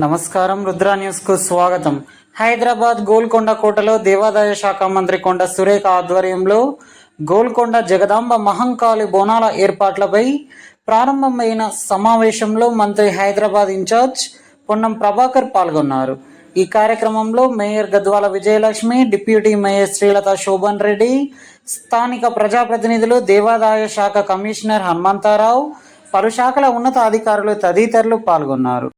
నమస్కారం. రుద్ర న్యూస్ కు స్వాగతం. హైదరాబాద్ గోల్కొండ కోటలో దేవాదాయ శాఖ మంత్రి కొండ సురేఖ ఆధ్వర్యంలో గోల్కొండ జగదాంబ మహంకాళి బోనాల ఏర్పాట్లపై ప్రారంభమైన సమావేశంలో మంత్రి హైదరాబాద్ ఇన్ఛార్జ్ పొన్నం ప్రభాకర్ పాల్గొన్నారు. ఈ కార్యక్రమంలో mayor Gadwal Vijayalakshmi, deputy mayor Srilatha Shobhan Reddy, స్థానిక ప్రజాప్రతినిధులు, దేవాదాయ శాఖ కమిషనర్ హనుమంతరావు, పలు శాఖల ఉన్నత అధికారులు తదితరులు పాల్గొన్నారు.